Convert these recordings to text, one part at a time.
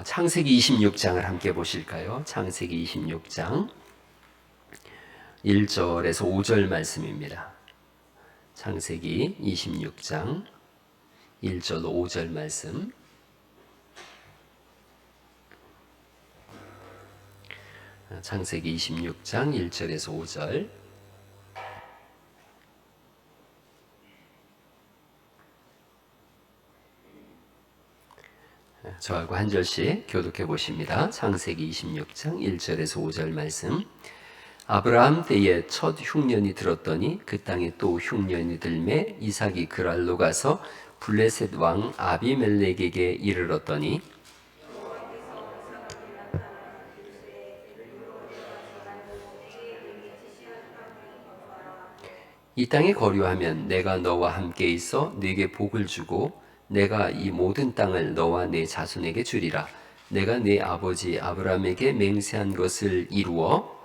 창세기 26장을 함께 보실까요? 창세기 26장 1절에서 5절 말씀입니다. 창세기 26장 1절 5절 말씀. 창세기 26장 1절에서 5절. 저하고 한 절씩 교독해 보십니다. 창세기 26장 1절에서 5절 말씀. 아브라함 때에 첫 흉년이 들었더니 그 땅에 또 흉년이 들매 이삭이 그랄로 가서 블레셋 왕 아비멜렉에게 이르렀더니 이 땅에 거류하면 내가 너와 함께 있어 네게 복을 주고 내가 이 모든 땅을 너와 네 자손에게 주리라. 내가 네 아버지 아브라함에게 맹세한 것을 이루어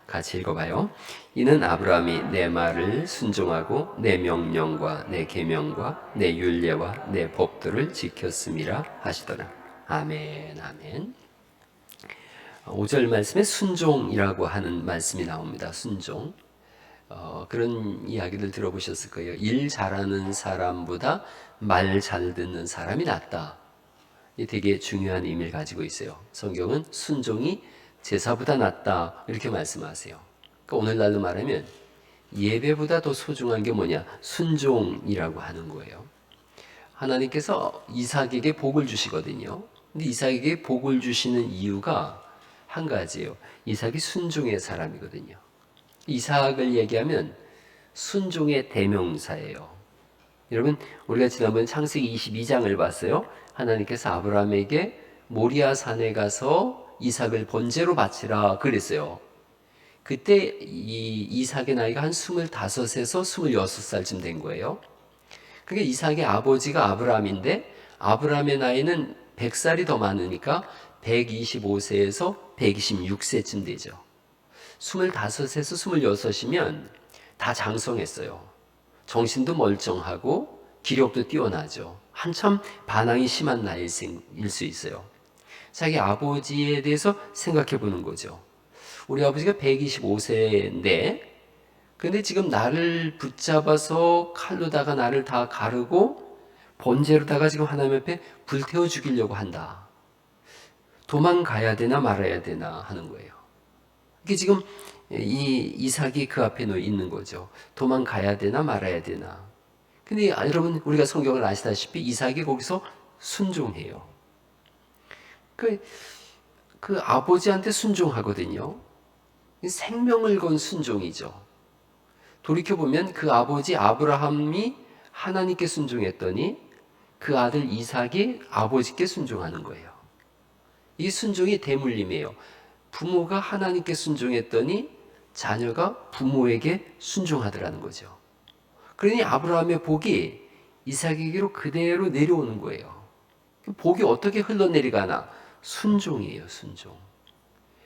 같이 읽어봐요. 이는 아브라함이 내 말을 순종하고 내 명령과 내 계명과 내 율례와 내 법도를 지켰음이라 하시더라. 아멘, 아멘. 5절 말씀에 순종이라고 하는 말씀이 나옵니다. 순종. 그런 이야기를 들어보셨을 거예요. 일 잘하는 사람보다 말 잘 듣는 사람이 낫다. 이 되게 중요한 의미를 가지고 있어요. 성경은 순종이 제사보다 낫다 이렇게 말씀하세요. 그러니까 오늘날로 말하면 예배보다 더 소중한 게 뭐냐? 순종이라고 하는 거예요. 하나님께서 이삭에게 복을 주시거든요. 근데 이삭에게 복을 주시는 이유가 한 가지예요. 이삭이 순종의 사람이거든요. 이삭을 얘기하면 순종의 대명사예요. 여러분, 우리가 지난번 창세기 22장을 봤어요. 하나님께서 아브라함에게 모리아 산에 가서 이삭을 번제로 바치라 그랬어요. 그때 이 이삭의 나이가 한 25에서 26살쯤 된 거예요. 그러니까 이삭의 아버지가 아브라함인데 아브라함의 나이는 100살이 더 많으니까 125세에서 126세쯤 되죠. 25에서 26이면 다 장성했어요. 정신도 멀쩡하고 기력도 뛰어나죠. 한참 반항이 심한 나이일 수 있어요. 자기 아버지에 대해서 생각해 보는 거죠. 우리 아버지가 125세인데 근데 지금 나를 붙잡아서 칼로다가 나를 다 가르고 번제로다가 지금 하나님 앞에 불태워 죽이려고 한다. 도망가야 되나 말아야 되나 하는 거예요. 이게 지금 이 이삭이 그 앞에 있는 거죠. 도망가야 되나 말아야 되나. 근데 여러분 우리가 성경을 아시다시피 이삭이 거기서 순종해요. 그 아버지한테 순종하거든요. 생명을 건 순종이죠. 돌이켜보면 그 아버지 아브라함이 하나님께 순종했더니 그 아들 이삭이 아버지께 순종하는 거예요. 이 순종이 대물림이에요. 부모가 하나님께 순종했더니 자녀가 부모에게 순종하더라는 거죠. 그러니 아브라함의 복이 이삭에게로 그대로 내려오는 거예요. 복이 어떻게 흘러내려가나? 순종이에요, 순종.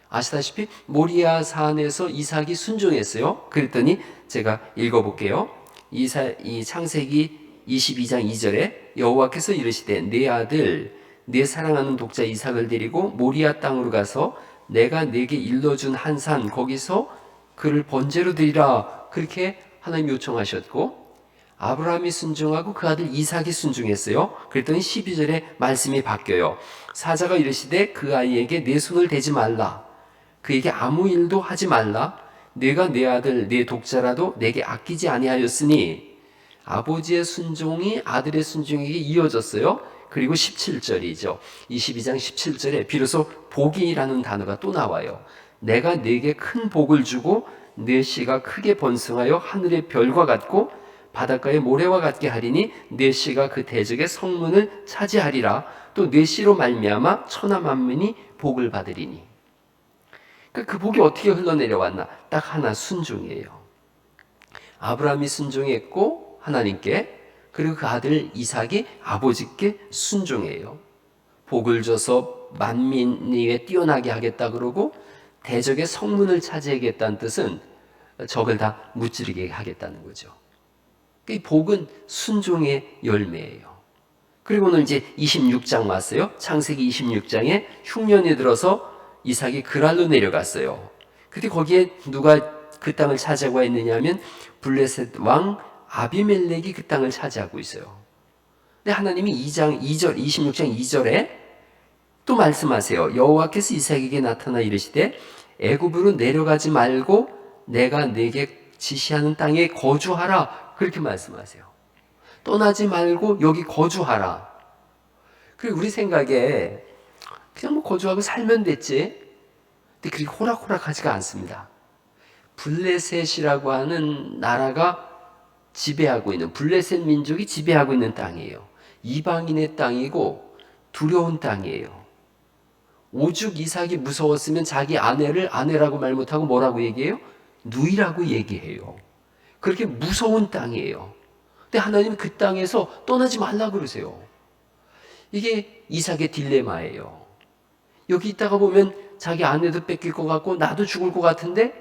아시다시피 모리아 산에서 이삭이 순종했어요. 그랬더니 제가 읽어볼게요. 이 창세기 22장 2절에 여호와께서 이르시되 내 아들 내 사랑하는 독자 이삭을 데리고 모리아 땅으로 가서 내가 네게 일러준 한 산 거기서 그를 번제로 드리라. 그렇게 하나님 요청하셨고 아브라함이 순종하고 그 아들 이삭이 순종했어요. 그랬더니 12절에 말씀이 바뀌어요. 사자가 이르시되 그 아이에게 내 손을 대지 말라. 그에게 아무 일도 하지 말라. 내가 내 아들 내 독자라도 내게 아끼지 아니하였으니 아버지의 순종이 아들의 순종에게 이어졌어요. 그리고 17절이죠. 22장 17절에 비로소 복이라는 단어가 또 나와요. 내가 네게 큰 복을 주고 내 씨가 크게 번성하여 하늘의 별과 같고 바닷가의 모래와 같게 하리니 내 씨가 그 대적의 성문을 차지하리라. 또 내 씨로 말미암아 천하 만민이 복을 받으리니. 그러니까 그 복이 어떻게 흘러내려왔나? 딱 하나, 순종이에요. 아브라함이 순종했고 하나님께, 그리고 그 아들 이삭이 아버지께 순종해요. 복을 줘서 만민 위에 뛰어나게 하겠다 그러고 대적의 성문을 차지하겠다는 뜻은 적을 다 무찌르게 하겠다는 거죠. 이 복은 순종의 열매예요. 그리고 오늘 이제 26장 왔어요. 창세기 26장에 흉년이 들어서 이삭이 그랄로 내려갔어요. 근데 거기에 누가 그 땅을 차지하고 있느냐 하면 블레셋 왕 아비멜렉이 그 땅을 차지하고 있어요. 근데 하나님이 26장 2절에 또 말씀하세요. 여호와께서 이삭에게 나타나 이르시되 애굽으로 내려가지 말고 내가 네게 지시하는 땅에 거주하라. 그렇게 말씀하세요. 떠나지 말고 여기 거주하라. 그리고 우리 생각에 그냥 뭐 거주하고 살면 됐지. 근데 그렇게 호락호락하지가 않습니다. 블레셋이라고 하는 나라가 지배하고 있는, 블레셋 민족이 지배하고 있는 땅이에요. 이방인의 땅이고 두려운 땅이에요. 오죽 이삭이 무서웠으면 자기 아내를 아내라고 말 못하고 뭐라고 얘기해요? 누이라고 얘기해요. 그렇게 무서운 땅이에요. 근데 하나님은 그 땅에서 떠나지 말라 그러세요. 이게 이삭의 딜레마예요. 여기 있다가 보면 자기 아내도 뺏길 것 같고 나도 죽을 것 같은데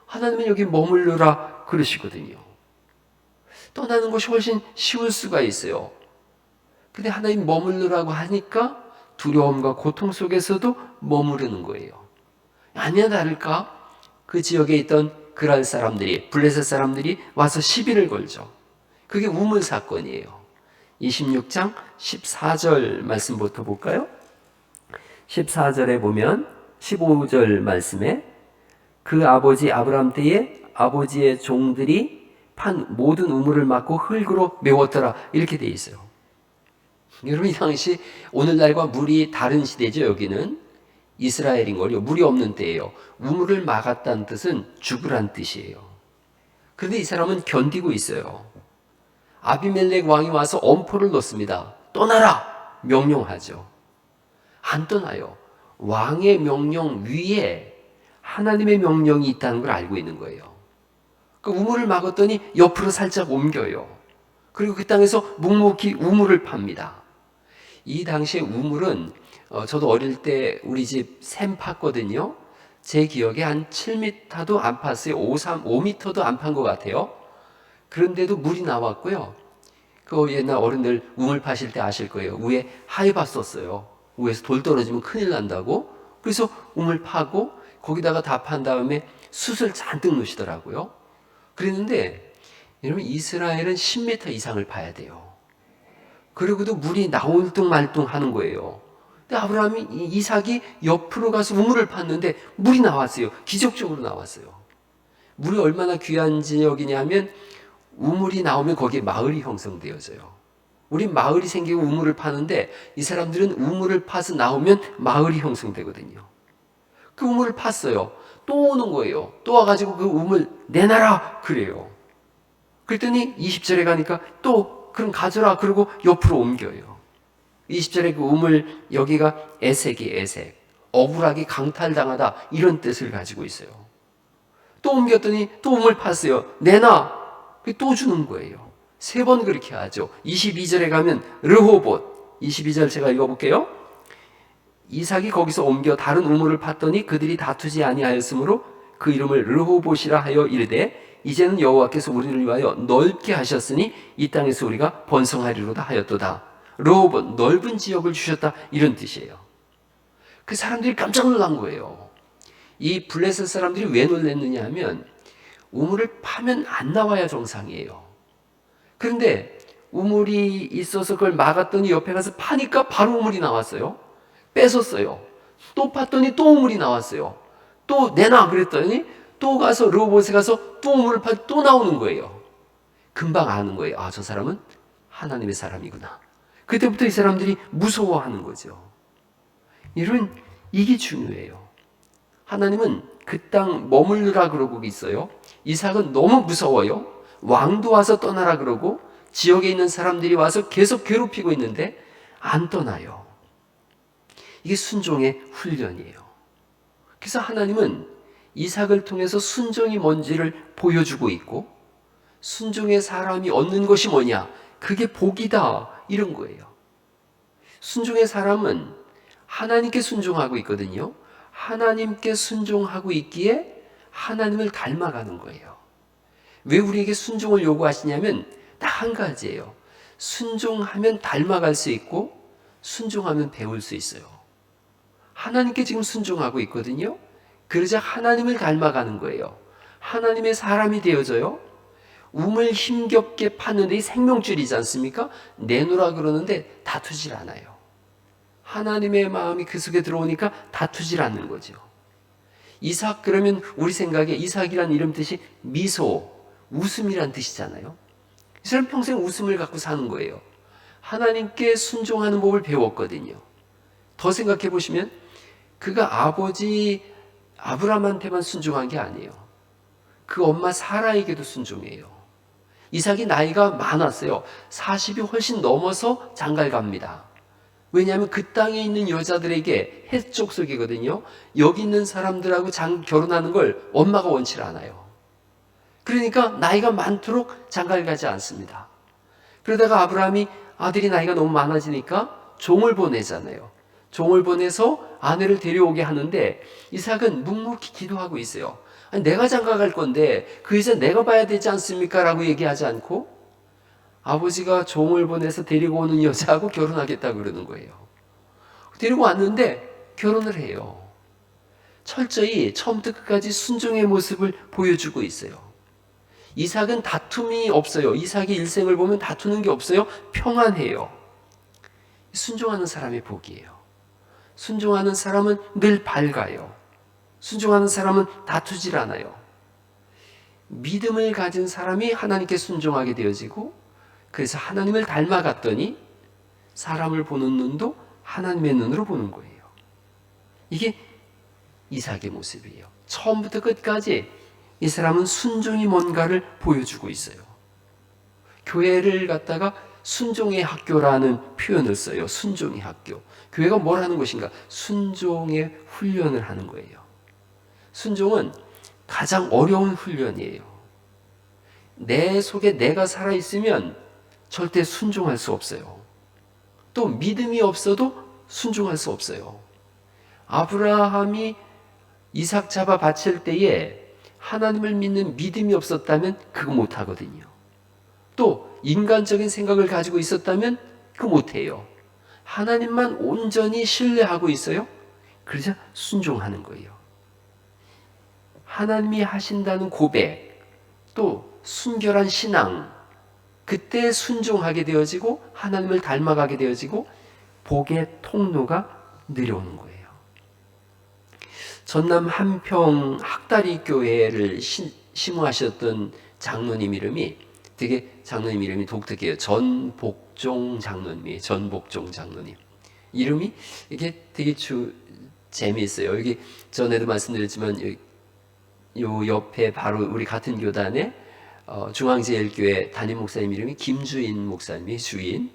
하나님은 여기 머물러라 그러시거든요. 떠나는 것이 훨씬 쉬울 수가 있어요. 근데 하나님 머물러라고 하니까 두려움과 고통 속에서도 머무르는 거예요. 아니야 다를까? 그 지역에 있던 그랄 사람들이, 블레셋 사람들이 와서 시비를 걸죠. 그게 우물 사건이에요. 26장 14절 말씀부터 볼까요? 14절에 보면 15절 말씀에 그 아버지 아브람 때에 아버지의 종들이 판 모든 우물을 막고 흙으로 메웠더라. 이렇게 돼 있어요. 여러분 이 당시 오늘날과 물이 다른 시대죠. 여기는 이스라엘인 걸요. 물이 없는 때예요. 우물을 막았다는 뜻은 죽으란 뜻이에요. 그런데 이 사람은 견디고 있어요. 아비멜렉 왕이 와서 엄포를 놓습니다. 떠나라! 명령하죠. 안 떠나요. 왕의 명령 위에 하나님의 명령이 있다는 걸 알고 있는 거예요. 그 우물을 막았더니 옆으로 살짝 옮겨요. 그리고 그 땅에서 묵묵히 우물을 팝니다. 이 당시에 우물은 저도 어릴 때 우리 집 샘 팠거든요. 제 기억에 한 7m도 안 팠어요. 5m도 안 판 것 같아요. 그런데도 물이 나왔고요. 그 옛날 어른들 우물 파실 때 아실 거예요. 위에 하이바 썼어요. 위에서 돌 떨어지면 큰일 난다고. 그래서 우물 파고 거기다가 다 판 다음에 숯을 잔뜩 넣으시더라고요. 그랬는데 여러분 이스라엘은 10m 이상을 파야 돼요. 그리고도 물이 나올 둥 말 둥 하는 거예요. 근데 아브라함이 이삭이 옆으로 가서 우물을 팠는데 물이 나왔어요. 기적적으로 나왔어요. 물이 얼마나 귀한 지역이냐면 우물이 나오면 거기에 마을이 형성되어져요. 우리 마을이 생기고 우물을 파는데 이 사람들은 우물을 파서 나오면 마을이 형성되거든요. 그 우물을 팠어요. 또 오는 거예요. 또 와가지고 그 우물 내놔라 그래요. 그랬더니 20절에 가니까 또 그럼 가져라 그러고 옆으로 옮겨요. 20절에 그 우물 여기가 에색이 에색, 억울하게 강탈당하다 이런 뜻을 가지고 있어요. 또 옮겼더니 또 우물 팠어요. 내놔. 또 주는 거예요. 3번 그렇게 하죠. 22절에 가면 르호봇, 22절 제가 읽어볼게요. 이삭이 거기서 옮겨 다른 우물을 팠더니 그들이 다투지 아니하였으므로 그 이름을 르호봇이라 하여 이르되 이제는 여호와께서 우리를 위하여 넓게 하셨으니 이 땅에서 우리가 번성하리로다 하였도다. 르호봇, 넓은 지역을 주셨다 이런 뜻이에요. 그 사람들이 깜짝 놀란 거예요. 이 블레셋 사람들이 왜 놀랐느냐 하면 우물을 파면 안 나와야 정상이에요. 그런데 우물이 있어서 그걸 막았더니 옆에 가서 파니까 바로 우물이 나왔어요. 뺏었어요. 또 팠더니 또 우물이 나왔어요. 또 내놔 그랬더니 또 가서 르호봇에 가서 또 우물을 파 또 나오는 거예요. 금방 아는 거예요. 아, 저 사람은 하나님의 사람이구나. 그때부터 이 사람들이 무서워하는 거죠. 여러분 이게 중요해요. 하나님은 그 땅 머물르라 그러고 있어요. 이삭은 너무 무서워요. 왕도 와서 떠나라 그러고 지역에 있는 사람들이 와서 계속 괴롭히고 있는데 안 떠나요. 이게 순종의 훈련이에요. 그래서 하나님은 이삭을 통해서 순종이 뭔지를 보여주고 있고 순종의 사람이 얻는 것이 뭐냐? 그게 복이다 이런 거예요. 순종의 사람은 하나님께 순종하고 있거든요. 하나님께 순종하고 있기에 하나님을 닮아가는 거예요. 왜 우리에게 순종을 요구하시냐면 딱 한 가지예요. 순종하면 닮아갈 수 있고 순종하면 배울 수 있어요. 하나님께 지금 순종하고 있거든요. 그러자 하나님을 닮아가는 거예요. 하나님의 사람이 되어져요. 우물 힘겹게 파는데 이 생명줄이지 않습니까? 내놓으라 그러는데 다투질 않아요. 하나님의 마음이 그 속에 들어오니까 다투질 않는 거죠. 이삭 그러면 우리 생각에 이삭이란 이름 뜻이 미소, 웃음이란 뜻이잖아요. 이 사람 평생 웃음을 갖고 사는 거예요. 하나님께 순종하는 법을 배웠거든요. 더 생각해 보시면 그가 아버지 아브라함한테만 순종한 게 아니에요. 그 엄마 사라에게도 순종해요. 이삭이 나이가 많았어요. 40이 훨씬 넘어서 장가를 갑니다. 왜냐하면 그 땅에 있는 여자들에게 해쪽 속이거든요. 여기 있는 사람들하고 결혼하는 걸 엄마가 원치 않아요. 그러니까 나이가 많도록 장가를 가지 않습니다. 그러다가 아브라함이 아들이 나이가 너무 많아지니까 종을 보내잖아요. 종을 보내서 아내를 데려오게 하는데 이삭은 묵묵히 기도하고 있어요. 아니, 내가 장가 갈 건데 그 여자 내가 봐야 되지 않습니까? 라고 얘기하지 않고 아버지가 종을 보내서 데리고 오는 여자하고 결혼하겠다고 그러는 거예요. 데리고 왔는데 결혼을 해요. 철저히 처음부터 끝까지 순종의 모습을 보여주고 있어요. 이삭은 다툼이 없어요. 이삭의 일생을 보면 다투는 게 없어요. 평안해요. 순종하는 사람의 복이에요. 순종하는 사람은 늘 밝아요. 순종하는 사람은 다투질 않아요. 믿음을 가진 사람이 하나님께 순종하게 되어지고 그래서 하나님을 닮아갔더니 사람을 보는 눈도 하나님의 눈으로 보는 거예요. 이게 이삭의 모습이에요. 처음부터 끝까지 이 사람은 순종이 뭔가를 보여주고 있어요. 교회를 갖다가 순종의 학교라는 표현을 써요. 순종의 학교. 교회가 뭘 하는 것인가? 순종의 훈련을 하는 거예요. 순종은 가장 어려운 훈련이에요. 내 속에 내가 살아있으면 절대 순종할 수 없어요. 또 믿음이 없어도 순종할 수 없어요. 아브라함이 이삭 잡아 바칠 때에 하나님을 믿는 믿음이 없었다면 그거 못하거든요. 또 인간적인 생각을 가지고 있었다면 그거 못해요. 하나님만 온전히 신뢰하고 있어요. 그러자 순종하는 거예요. 하나님이 하신다는 고백, 또 순결한 신앙, 그때 순종하게 되어지고 하나님을 닮아가게 되어지고 복의 통로가 내려오는 거예요. 전남 한평 학다리 교회를 심우하셨던 장로님 이름이 장로님 이름이 독특해요. 전복종 장로님이에요. 전복종 장로님. 이름이 이게 되게 재미있어요. 여기 전에도 말씀드렸지만 요 옆에 바로 우리 같은 교단에 중앙제일교회 담임 목사님 이름이 김주인 목사님이 주인.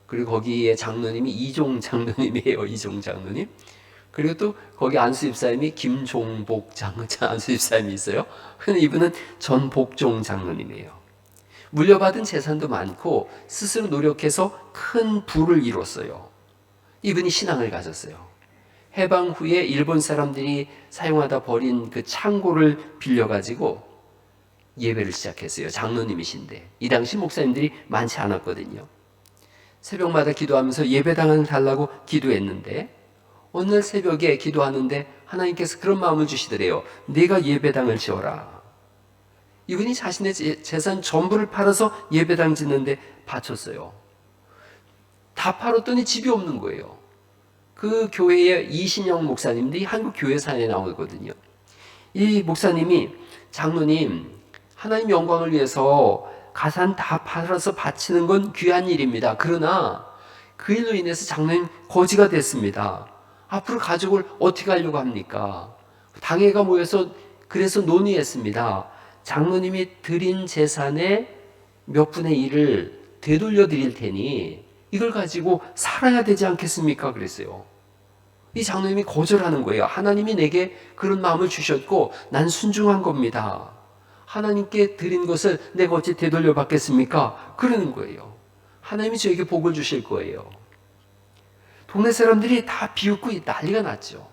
그리고 거기에 장로님이 이종 장로님이에요. 이종 장로님. 그리고 또 거기 안수집사님이 김종복 안수집사님이 있어요. 근데 이분은 전복종 장로님이에요. 물려받은 재산도 많고 스스로 노력해서 큰 부를 이뤘어요. 이분이 신앙을 가졌어요. 해방 후에 일본 사람들이 사용하다 버린 그 창고를 빌려가지고 예배를 시작했어요. 장로님이신데 이 당시 목사님들이 많지 않았거든요. 새벽마다 기도하면서 예배당을 달라고 기도했는데 어느 날 새벽에 기도하는데 하나님께서 그런 마음을 주시더래요. 네가 예배당을 지어라. 이분이 자신의 재산 전부를 팔아서 예배당 짓는데 바쳤어요. 다 팔았더니 집이 없는 거예요. 그 교회의 이신영 목사님들이 한국 교회사에 나오거든요. 이 목사님이 장로님, 하나님 영광을 위해서 가산 다 팔아서 바치는 건 귀한 일입니다. 그러나 그 일로 인해서 장로님 거지가 됐습니다. 앞으로 가족을 어떻게 하려고 합니까? 당회가 모여서 그래서 논의했습니다. 장로님이 드린 재산의 몇 분의 1을 되돌려 드릴 테니 이걸 가지고 살아야 되지 않겠습니까? 그랬어요. 이 장로님이 거절하는 거예요. 하나님이 내게 그런 마음을 주셨고 난 순종한 겁니다. 하나님께 드린 것을 내가 어찌 되돌려 받겠습니까? 그러는 거예요. 하나님이 저에게 복을 주실 거예요. 동네 사람들이 다 비웃고 난리가 났죠.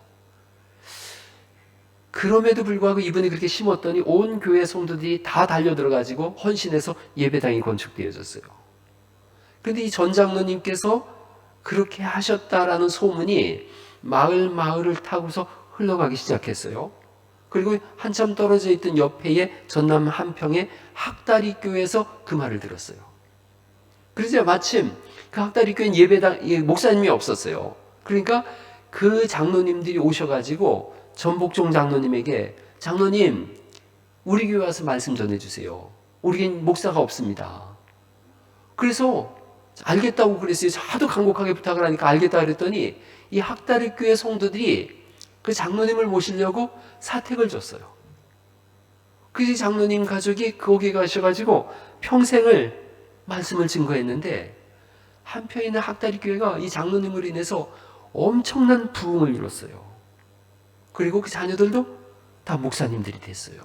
그럼에도 불구하고 이분이 그렇게 심었더니 온 교회 성도들이 다 달려들어가지고 헌신해서 예배당이 건축되어졌어요. 그런데 이 전 장로님께서 그렇게 하셨다라는 소문이 마을을 타고서 흘러가기 시작했어요. 그리고 한참 떨어져 있던 옆에의 전남 한평의 학다리 교회에서 그 말을 들었어요. 그러자 마침 그 학다리 교회는 예배당 목사님이 없었어요. 그러니까 그 장로님들이 오셔가지고 전복종 장로님에게, 장로님 우리 교회 와서 말씀 전해주세요. 우리겐 목사가 없습니다. 그래서 알겠다고 그랬어요. 하도 간곡하게 부탁을 하니까 알겠다 그랬더니 이 학다리 교회 성도들이 그 장로님을 모시려고 사택을 줬어요. 그래서 장로님 가족이 거기 가셔가지고 평생을 말씀을 증거했는데, 한편에 있는 학다리 교회가 이 장로님으로 인해서 엄청난 부흥을 이뤘어요. 그리고 그 자녀들도 다 목사님들이 됐어요.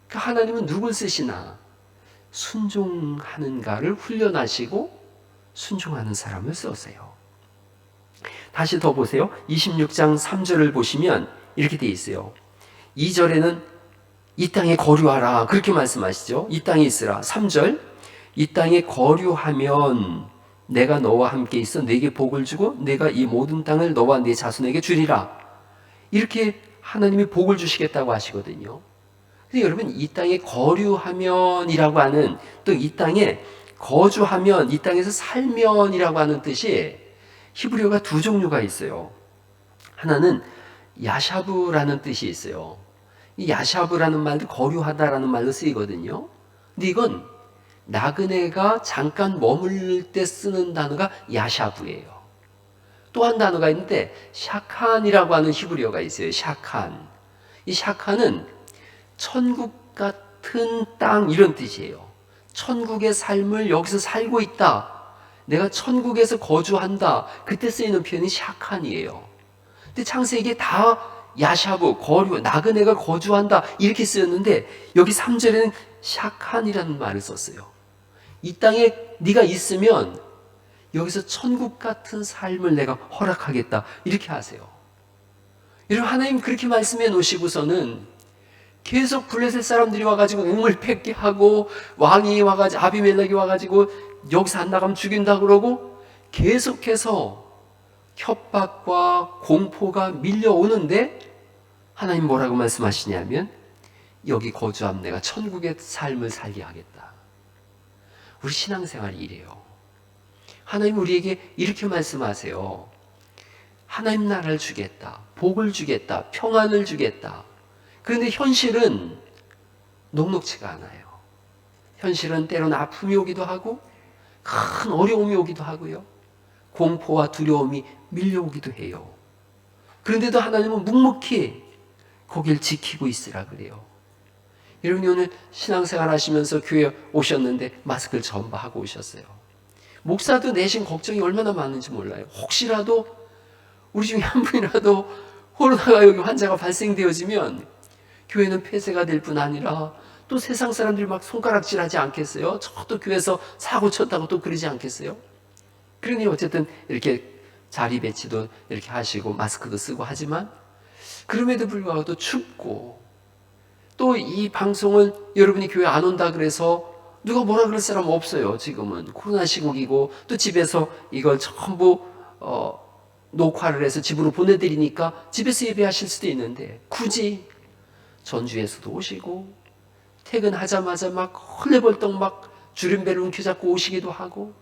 그러니까 하나님은 누굴 쓰시나 순종하는가를 훈련하시고 순종하는 사람을 쓰세요. 다시 더 보세요. 26장 3절을 보시면 이렇게 돼 있어요. 2절에는 이 땅에 거류하라 그렇게 말씀하시죠. 이 땅에 있으라. 3절, 이 땅에 거류하면 내가 너와 함께 있어 네게 복을 주고 내가 이 모든 땅을 너와 네 자손에게 주리라. 이렇게 하나님이 복을 주시겠다고 하시거든요. 근데 여러분, 이 땅에 거류하면이라고 하는, 또 이 땅에 거주하면, 이 땅에서 살면이라고 하는 뜻이 히브리어가 두 종류가 있어요. 하나는 야샤브라는 뜻이 있어요. 이 야샤브라는 말도 거류하다라는 말로 쓰이거든요. 근데 이건 나그네가 잠깐 머물 때 쓰는 단어가 야샤브예요. 또 한 단어가 있는데 샤칸이라고 하는 히브리어가 있어요. 샤칸. 이 샤칸은 천국 같은 땅 이런 뜻이에요. 천국의 삶을 여기서 살고 있다. 내가 천국에서 거주한다. 그때 쓰이는 표현이 샤칸이에요. 근데 창세기에 다 야샤브, 거류, 나그네가 거주한다 이렇게 쓰였는데 여기 3절에는 샤칸이라는 말을 썼어요. 이 땅에 네가 있으면 여기서 천국 같은 삶을 내가 허락하겠다 이렇게 하세요. 여러분, 하나님 그렇게 말씀해 놓으시고서는 계속 블레셋 사람들이 와가지고 우물 뺏게 하고, 왕이 와가지고 아비멜렉이 와가지고 여기서 안 나가면 죽인다 그러고 계속해서 협박과 공포가 밀려오는데 하나님 뭐라고 말씀하시냐면 여기 거주하면 내가 천국의 삶을 살게 하겠다. 우리 신앙생활이 이래요. 하나님 우리에게 이렇게 말씀하세요. 하나님 나라를 주겠다. 복을 주겠다. 평안을 주겠다. 그런데 현실은 녹록지가 않아요. 현실은 때로는 아픔이 오기도 하고 큰 어려움이 오기도 하고요. 공포와 두려움이 밀려오기도 해요. 그런데도 하나님은 묵묵히 거길 지키고 있으라 그래요. 여러분이 오늘 신앙생활 하시면서 교회 오셨는데 마스크를 전부 하고 오셨어요. 목사도 내신 걱정이 얼마나 많은지 몰라요. 혹시라도 우리 중에 한 분이라도 코로나가 여기 환자가 발생되어지면 교회는 폐쇄가 될 뿐 아니라 또 세상 사람들이 막 손가락질하지 않겠어요? 저도 교회에서 사고 쳤다고 또 그러지 않겠어요? 그러니 어쨌든 이렇게 자리 배치도 이렇게 하시고 마스크도 쓰고 하지만 그럼에도 불구하고 또 춥고, 또 이 방송을 여러분이 교회 안 온다 그래서 누가 뭐라 그럴 사람 없어요. 지금은 코로나 시국이고 또 집에서 이걸 전부 녹화를 해서 집으로 보내드리니까 집에서 예배하실 수도 있는데 굳이 전주에서도 오시고 퇴근하자마자 막 헐레벌떡 막 주름배를 움켜잡고 오시기도 하고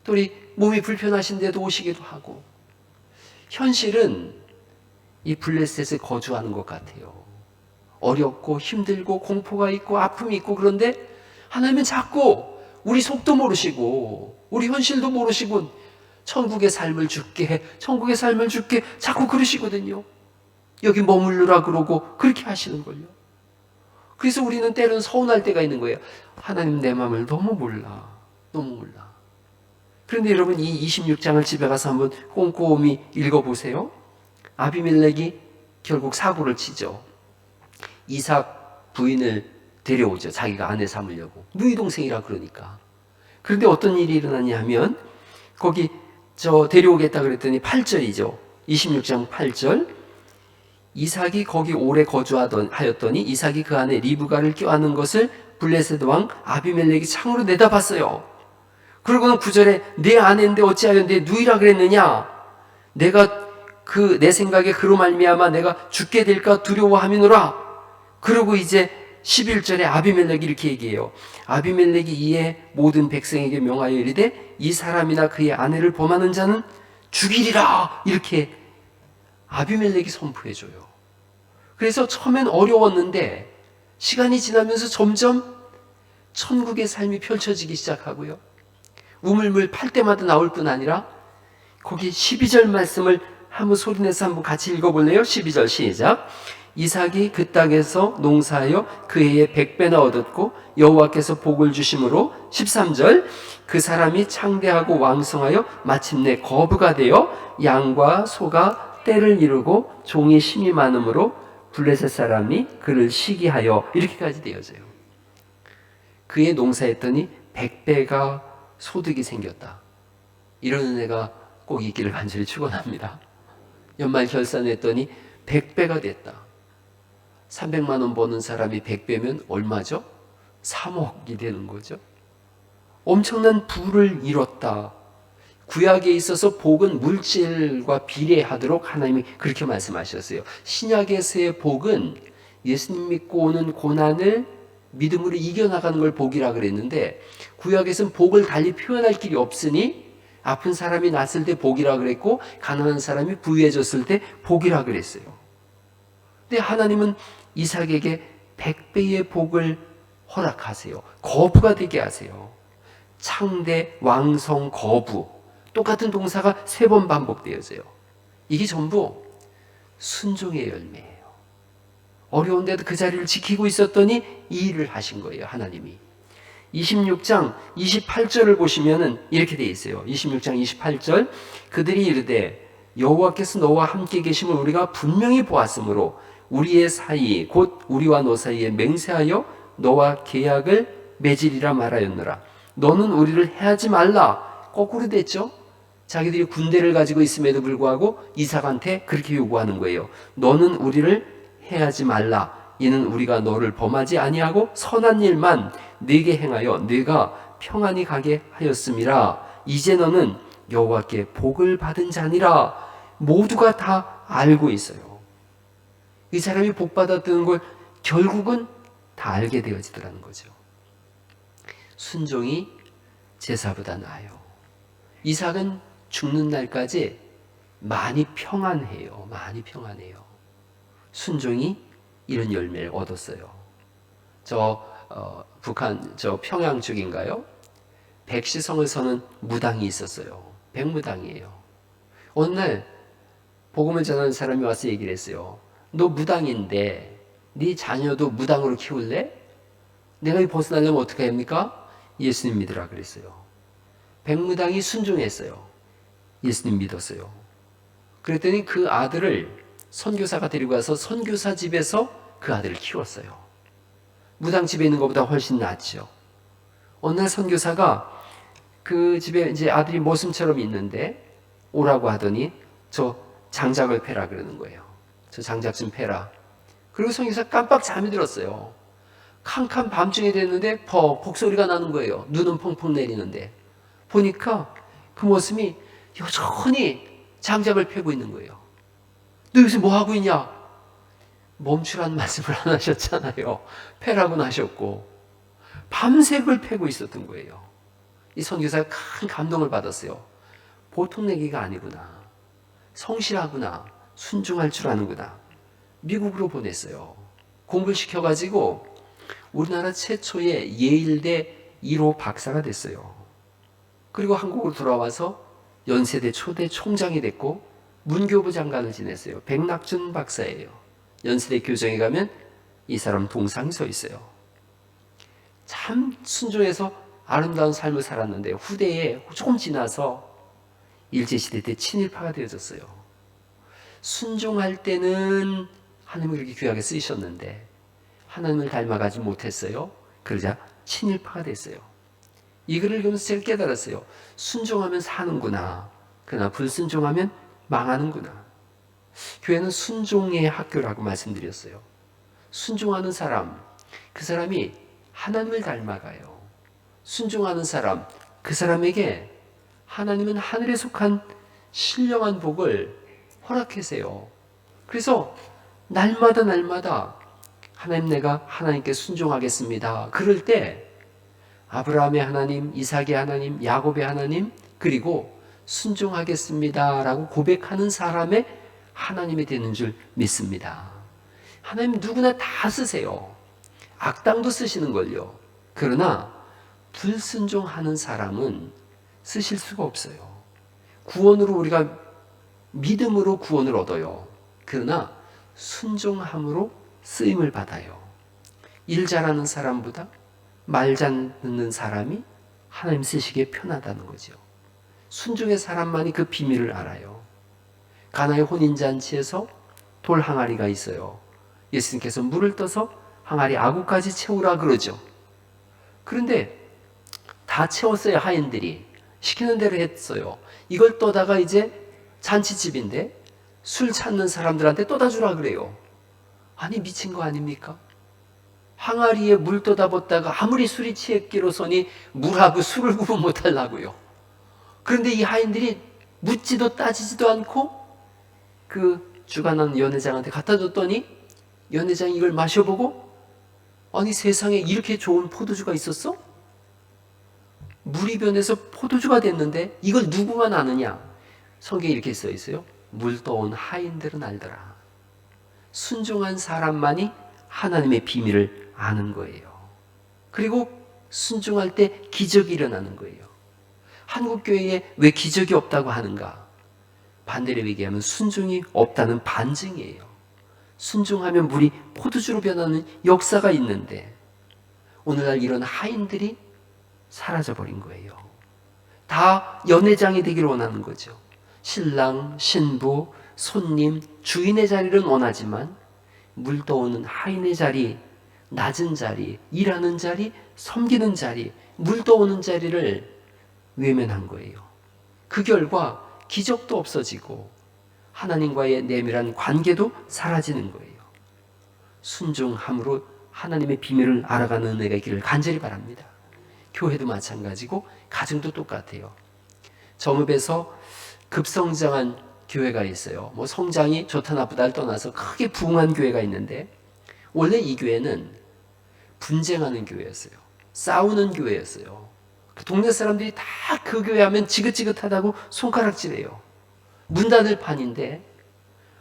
또 우리 몸이 불편하신데도 오시기도 하고, 현실은 이 블레셋에 거주하는 것 같아요. 어렵고 힘들고 공포가 있고 아픔이 있고, 그런데 하나님은 자꾸 우리 속도 모르시고 우리 현실도 모르시고 천국의 삶을 줄게, 천국의 삶을 줄게 자꾸 그러시거든요. 여기 머물르라 그러고 그렇게 하시는걸요. 그래서 우리는 때로는 서운할 때가 있는 거예요. 하나님 내 마음을 너무 몰라. 너무 몰라. 그런데 여러분, 이 26장을 집에 가서 한번 꼼꼼히 읽어보세요. 아비멜렉이 결국 사고를 치죠. 이삭 부인을 데려오죠. 자기가 아내 삼으려고. 누이 동생이라 그러니까. 그런데 어떤 일이 일어나냐 하면 거기 데려오겠다 그랬더니 8절이죠. 26장 8절. 이삭이 거기 오래 거주하였더니 이삭이 그 안에 리브가를 껴안은 것을 블레셋 왕 아비멜렉이 창으로 내다봤어요. 그리고는 9절에 내 아내인데 어찌하여 내 누이라 그랬느냐? 내가 내 생각에 그로 말미암아 내가 죽게 될까 두려워함이노라. 그리고 이제 11절에 아비멜렉이 이렇게 얘기해요. 아비멜렉이 이에 모든 백성에게 명하여 이르되 이 사람이나 그의 아내를 범하는 자는 죽이리라. 이렇게 아비멜렉이 선포해줘요. 그래서 처음엔 어려웠는데 시간이 지나면서 점점 천국의 삶이 펼쳐지기 시작하고요. 우물물 팔 때마다 나올 뿐 아니라 거기 12절 말씀을 한번 소리내서 한번 같이 읽어볼래요? 12절 시작. 이삭이 그 땅에서 농사하여 그 해에 100배나 얻었고 여호와께서 복을 주심으로 13절 그 사람이 창대하고 왕성하여 마침내 거부가 되어 양과 소가 떼를 이루고 종이 심이 많으므로 블레셋 사람이 그를 시기하여 이렇게까지 되어져요. 그의 농사했더니 100배가 소득이 생겼다. 이런 은혜가 꼭 있기를 간절히 축원합니다. 연말 결산했더니 100배가 됐다. 300만 원 버는 사람이 100배면 얼마죠? 3억이 되는 거죠. 엄청난 부를 이뤘다. 구약에 있어서 복은 물질과 비례하도록 하나님이 그렇게 말씀하셨어요. 신약에서의 복은 예수님 믿고 오는 고난을 믿음으로 이겨나가는 걸 복이라 그랬는데 구약에서는 복을 달리 표현할 길이 없으니 아픈 사람이 낫을 때 복이라 그랬고 가난한 사람이 부유해졌을 때 복이라 그랬어요. 근데 하나님은 이삭에게 100배의 복을 허락하세요. 거부가 되게 하세요. 창대, 왕성, 거부 똑같은 동사가 3번 반복되어져요. 이게 전부 순종의 열매예요. 어려운데도 그 자리를 지키고 있었더니 이 일을 하신 거예요. 하나님이. 26장 28절을 보시면은 이렇게 돼 있어요. 26장 28절 그들이 이르되 여호와께서 너와 함께 계심을 우리가 분명히 보았으므로 우리의 사이 곧 우리와 너 사이에 맹세하여 너와 계약을 맺으리라 말하였노라. 너는 우리를 해하지 말라. 거꾸로 됐죠. 자기들이 군대를 가지고 있음에도 불구하고 이삭한테 그렇게 요구하는 거예요. 너는 우리를 해하지 말라. 이는 우리가 너를 범하지 아니하고 선한 일만 네게 행하여 네가 평안히 가게 하였음이라. 이제 너는 여호와께 복을 받은 자니라. 모두가 다 알고 있어요. 이 사람이 복 받았다는 걸 결국은 다 알게 되어지더라는 거죠. 순종이 제사보다 나아요. 이삭은 죽는 날까지 많이 평안해요. 많이 평안해요. 순종이 이런 열매를 얻었어요. 북한 평양 쪽인가요? 백시성을 서는 무당이 있었어요. 백무당이에요. 어느 날 복음을 전하는 사람이 와서 얘기를 했어요. 너 무당인데 네 자녀도 무당으로 키울래? 내가 이 벗어나려면 어떻게 합니까? 예수님 믿으라 그랬어요. 백무당이 순종했어요. 예수님 믿었어요. 그랬더니 그 아들을 선교사가 데리고 가서 선교사 집에서 그 아들을 키웠어요. 무당 집에 있는 것보다 훨씬 낫죠. 어느 날 선교사가 그 집에 이제 아들이 모습처럼 있는데 오라고 하더니 저 장작을 패라 그러는 거예요. 저 장작 좀 패라. 그리고 선교사 깜빡 잠이 들었어요. 캄캄 밤중에 됐는데 폭소리가 나는 거예요. 눈은 펑펑 내리는데 보니까 그 모습이 여전히 장작을 패고 있는 거예요. 너 여기서 뭐 하고 있냐? 멈추라는 말씀을 안 하셨잖아요. 패라고는 하셨고 밤새 그걸 패고 있었던 거예요. 이 선교사가 큰 감동을 받았어요. 보통 내기가 아니구나. 성실하구나. 순종할 줄 아는구나. 미국으로 보냈어요. 공부를 시켜가지고 우리나라 최초의 예일대 1호 박사가 됐어요. 그리고 한국으로 돌아와서 연세대 초대 총장이 됐고 문교부 장관을 지냈어요. 백낙준 박사예요. 연세대 교정에 가면 이 사람 동상이 서 있어요. 참 순종해서 아름다운 삶을 살았는데 후대에 조금 지나서 일제시대 때 친일파가 되어졌어요. 순종할 때는 하나님을 그렇게 귀하게 쓰셨는데 하나님을 닮아가지 못했어요. 그러자 친일파가 됐어요. 이 글을 읽으면서 제가 깨달았어요. 순종하면 사는구나. 그러나 불순종하면 망하는구나. 교회는 순종의 학교라고 말씀드렸어요. 순종하는 사람, 그 사람이 하나님을 닮아가요. 순종하는 사람, 그 사람에게 하나님은 하늘에 속한 신령한 복을 허락하세요. 그래서 날마다 하나님, 내가 하나님께 순종하겠습니다. 그럴 때 아브라함의 하나님, 이삭의 하나님, 야곱의 하나님, 그리고 순종하겠습니다라고 고백하는 사람의 하나님이 되는 줄 믿습니다. 하나님 누구나 다 쓰세요. 악당도 쓰시는걸요. 그러나 불순종하는 사람은 쓰실 수가 없어요. 구원으로 우리가 믿음으로 구원을 얻어요. 그러나 순종함으로 쓰임을 받아요. 일 잘하는 사람보다 말 잘 듣는 사람이 하나님 쓰시기에 편하다는 거죠. 순종의 사람만이 그 비밀을 알아요. 가나의 혼인잔치에서 돌 항아리가 있어요. 예수님께서 물을 떠서 항아리 아구까지 채우라 그러죠. 그런데 다 채웠어요. 하인들이 시키는 대로 했어요. 이걸 떠다가 이제 잔치집인데 술 찾는 사람들한테 떠다 주라 그래요. 아니, 미친 거 아닙니까? 항아리에 물 떠다 붓다가 아무리 술이 취했기로서니 물하고 술을 구분 못하려고요. 그런데 이 하인들이 묻지도 따지지도 않고 그 주관하는 연회장한테 갖다 줬더니 연회장이 이걸 마셔보고, 아니, 세상에 이렇게 좋은 포도주가 있었어? 물이 변해서 포도주가 됐는데 이걸 누구만 아느냐? 성경에 이렇게 써 있어요. 물 떠온 하인들은 알더라. 순종한 사람만이 하나님의 비밀을 아는 거예요. 그리고 순종할 때 기적이 일어나는 거예요. 한국 교회에 왜 기적이 없다고 하는가? 반대로 얘기하면 순종이 없다는 반증이에요. 순종하면 물이 포도주로 변하는 역사가 있는데 오늘날 이런 하인들이 사라져버린 거예요. 다 연회장이 되기를 원하는 거죠. 신랑, 신부, 손님, 주인의 자리를 원하지만 물 떠오는 하인의 자리, 낮은 자리, 일하는 자리, 섬기는 자리, 물 떠오는 자리를 외면한 거예요. 그 결과 기적도 없어지고 하나님과의 내밀한 관계도 사라지는 거예요. 순종함으로 하나님의 비밀을 알아가는 은혜가 있기를 간절히 바랍니다. 교회도 마찬가지고 가정도 똑같아요. 점읍에서 급성장한 교회가 있어요. 뭐 성장이 좋다 나쁘다를 떠나서 크게 부흥한 교회가 있는데 원래 이 교회는 분쟁하는 교회였어요. 싸우는 교회였어요. 그 동네 사람들이 다 그 교회 하면 지긋지긋하다고 손가락질해요. 문 닫을 판인데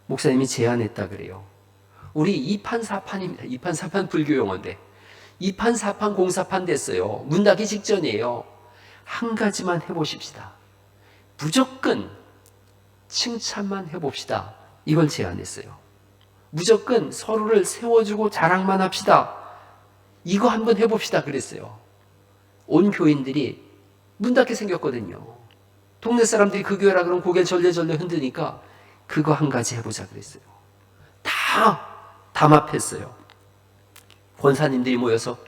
목사님이 제안했다 그래요. 우리 2판 4판입니다. 2판 4판 불교 용어인데 2판 4판 공사판 됐어요. 문 닫기 직전이에요. 한 가지만 해보십시다. 무조건 칭찬만 해봅시다. 이걸 제안했어요. 무조건 서로를 세워주고 자랑만 합시다. 이거 한번 해봅시다 그랬어요. 온 교인들이 문 닫게 생겼거든요. 동네 사람들이 그 교회라 그러면 고개를 절레절레 흔드니까 그거 한 가지 해보자 그랬어요. 다 담합했어요. 권사님들이 모여서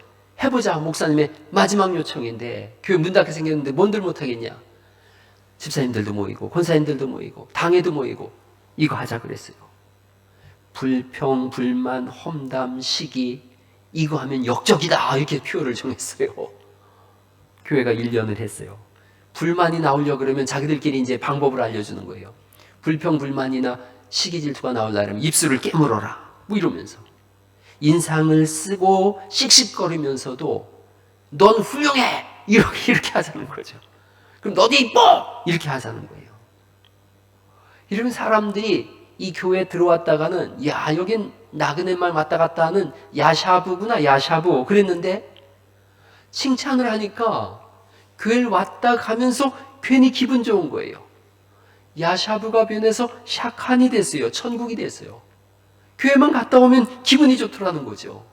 해보자. 목사님의 마지막 요청인데 교회 문 닫게 생겼는데 뭔들 못하겠냐. 집사님들도 모이고 권사님들도 모이고 당회도 모이고 이거 하자 그랬어요. 불평, 불만, 험담, 시기 이거 하면 역적이다 이렇게 표현을 정했어요. 교회가 1년을 했어요. 불만이 나오려고 그러면 자기들끼리 이제 방법을 알려주는 거예요. 불평, 불만이나 시기 질투가 나오려면 입술을 깨물어라 뭐 이러면서 인상을 쓰고 씩씩거리면서도 넌 훌륭해 이렇게 하자는 거죠. 그럼 너도 이뻐 이렇게 하자는 거예요. 이러면 사람들이 이 교회에 들어왔다가는 야 여긴 나그네 말 왔다 갔다 하는 야샤부구나 야샤부 그랬는데 칭찬을 하니까 교회를 왔다 가면서 괜히 기분 좋은 거예요. 야샤부가 변해서 샤칸이 됐어요. 천국이 됐어요. 교회만 갔다 오면 기분이 좋더라는 거죠.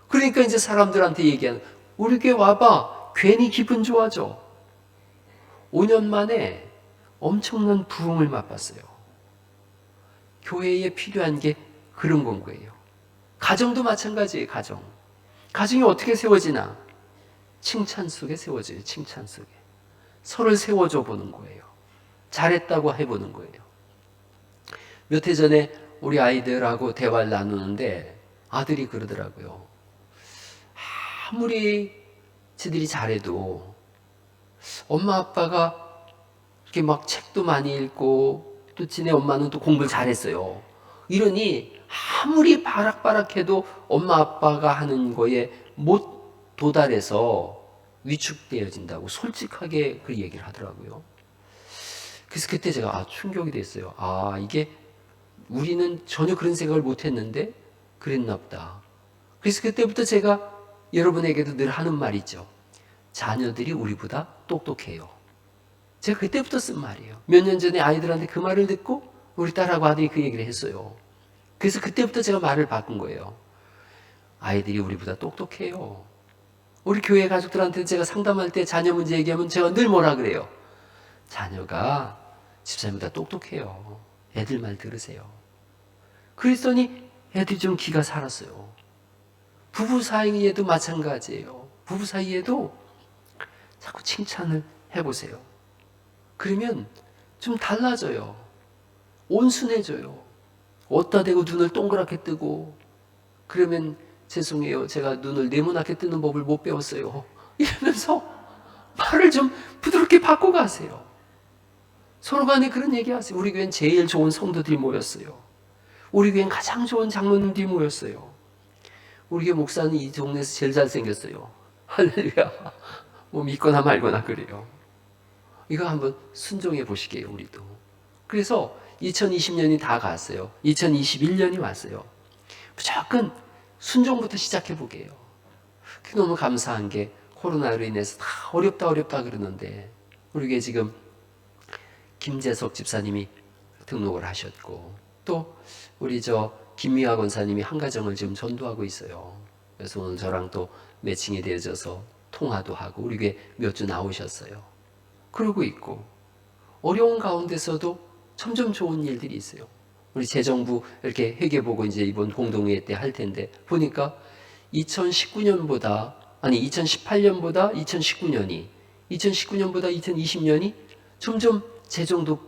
그러니까 이제 사람들한테 얘기하는 우리 교회 와봐 괜히 기분 좋아져. 5년 만에 엄청난 부흥을 맛봤어요. 교회에 필요한 게 그런 건 거예요. 가정도 마찬가지예요. 가정이 어떻게 세워지나? 칭찬 속에 세워져요. 칭찬 속에. 서로를 세워줘 보는 거예요. 잘했다고 해보는 거예요. 몇 해 전에 우리 아이들하고 대화를 나누는데 아들이 그러더라고요. 아무리 지들이 잘해도 엄마 아빠가 이렇게 막 책도 많이 읽고 또 지네 엄마는 또 공부를 잘했어요. 이러니 아무리 바락바락해도 엄마 아빠가 하는 거에 못 도달해서 위축되어진다고 솔직하게 그 얘기를 하더라고요. 그래서 그때 제가 충격이 됐어요. 이게 우리는 전혀 그런 생각을 못 했는데 그랬나 보다. 그래서 그때부터 제가 여러분에게도 늘 하는 말이죠. 자녀들이 우리보다 똑똑해요. 제가 그때부터 쓴 말이에요. 몇 년 전에 아이들한테 그 말을 듣고 우리 딸하고 아들이 그 얘기를 했어요. 그래서 그때부터 제가 말을 바꾼 거예요. 아이들이 우리보다 똑똑해요. 우리 교회 가족들한테 제가 상담할 때 자녀 문제 얘기하면 제가 늘 뭐라 그래요? 자녀가 집사님보다 똑똑해요. 애들 말 들으세요. 그랬더니 애들이 좀 기가 살았어요. 부부 사이에도 마찬가지예요. 부부 사이에도 자꾸 칭찬을 해보세요. 그러면 좀 달라져요. 온순해져요. 어디다 대고 눈을 동그랗게 뜨고 그러면 죄송해요. 제가 눈을 네모나게 뜨는 법을 못 배웠어요. 이러면서 말을 좀 부드럽게 바꿔가세요. 서로 간에 그런 얘기하세요. 우리 교회는 제일 좋은 성도들이 모였어요. 우리 교회는 가장 좋은 장로님들이 모였어요. 우리 교회 목사는 이 동네에서 제일 잘생겼어요. 할렐루야. 뭐 믿거나 말거나 그래요. 이거 한번 순종해 보시게요, 우리도. 그래서 2020년이 다 갔어요. 2021년이 왔어요. 무조건 순종부터 시작해 보게요. 너무 감사한 게 코로나로 인해서 다 어렵다 그러는데 우리 교회 지금 김재석 집사님이 등록을 하셨고 또 우리 김미화 권사님이 한가정을 지금 전도하고 있어요. 그래서 오늘 저랑 또 매칭이 되어져서 통화도 하고 우리 교회 몇 주 나오셨어요. 그러고 있고 어려운 가운데서도 점점 좋은 일들이 있어요. 우리 재정부 이렇게 회계보고 이제 이번 공동회의 때 할 텐데 보니까 2018년보다 2019년보다 2020년이 점점 재정도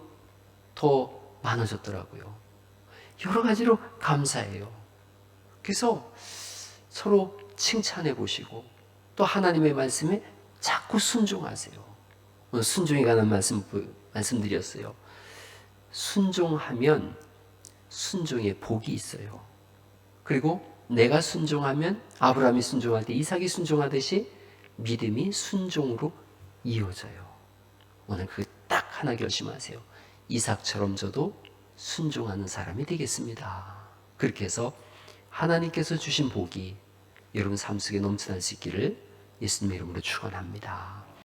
더 많아졌더라고요. 여러 가지로 감사해요. 그래서 서로 칭찬해 보시고 또 하나님의 말씀에 자꾸 순종하세요. 오늘 순종에 관한 말씀드렸어요. 순종하면 순종에 복이 있어요. 그리고 내가 순종하면 아브라함이 순종할 때 이삭이 순종하듯이 믿음이 순종으로 이어져요. 오늘 그 딱 하나 결심하세요. 이삭처럼 저도 순종하는 사람이 되겠습니다. 그렇게 해서 하나님께서 주신 복이 여러분 삶 속에 넘쳐날 수 있기를 예수님의 이름으로 축원합니다.